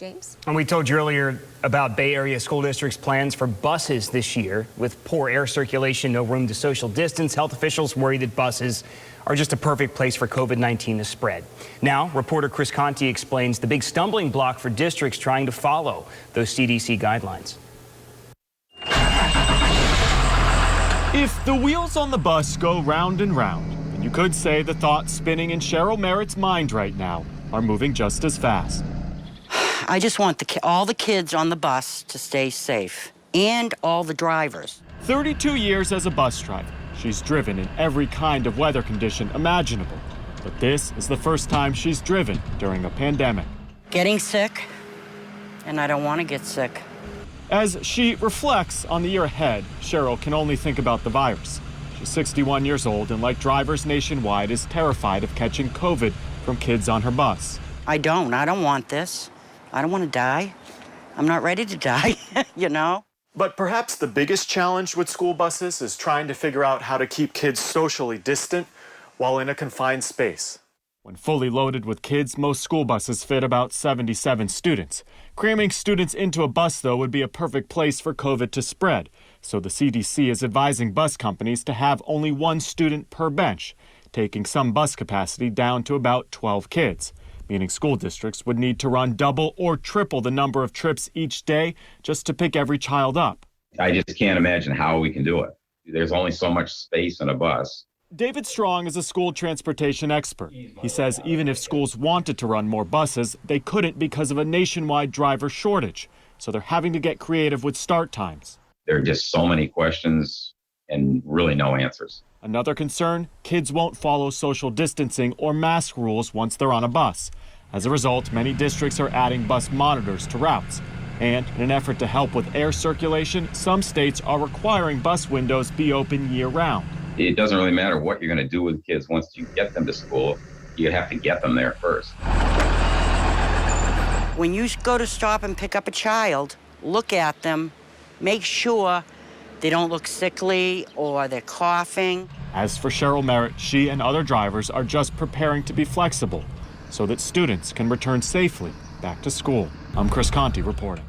James? And we told you earlier about Bay Area school districts' plans for buses this year. With poor air circulation, no room to social distance, health officials worry that buses are just a perfect place for COVID-19 to spread. Now, reporter Chris Conti explains the big stumbling block for districts trying to follow those CDC guidelines. If the wheels on the bus go round and round, then you could say the thoughts spinning in Cheryl Merritt's mind right now are moving just as fast. I just want all the kids on the bus to stay safe, and all the drivers. 32 years as a bus driver, she's driven in every kind of weather condition imaginable. But this is the first time she's driven during a pandemic. Getting sick, and I don't want to get sick. As she reflects on the year ahead, Cheryl can only think about the virus. She's 61 years old and, like drivers nationwide, is terrified of catching COVID from kids on her bus. I don't want this. I don't want to die. I'm not ready to die, you know? But perhaps the biggest challenge with school buses is trying to figure out how to keep kids socially distant while in a confined space. When fully loaded with kids, most school buses fit about 77 students. Cramming students into a bus, though, would be a perfect place for COVID to spread. So the CDC is advising bus companies to have only one student per bench, taking some bus capacity down to about 12 kids. Meaning school districts would need to run double or triple the number of trips each day just to pick every child up. I just can't imagine how we can do it. There's only so much space in a bus. David Strong is a school transportation expert. He says even if schools wanted to run more buses, they couldn't because of a nationwide driver shortage. So they're having to get creative with start times. There are just so many questions and really no answers. Another concern, kids won't follow social distancing or mask rules once they're on a bus. As a result, many districts are adding bus monitors to routes. And in an effort to help with air circulation, some states are requiring bus windows be open year-round. It doesn't really matter what you're going to do with kids once you get them to school. You have to get them there first. When you go to stop and pick up a child, look at them, make sure they don't look sickly or they're coughing. As for Cheryl Merritt, she and other drivers are just preparing to be flexible so that students can return safely back to school. I'm Chris Conti reporting.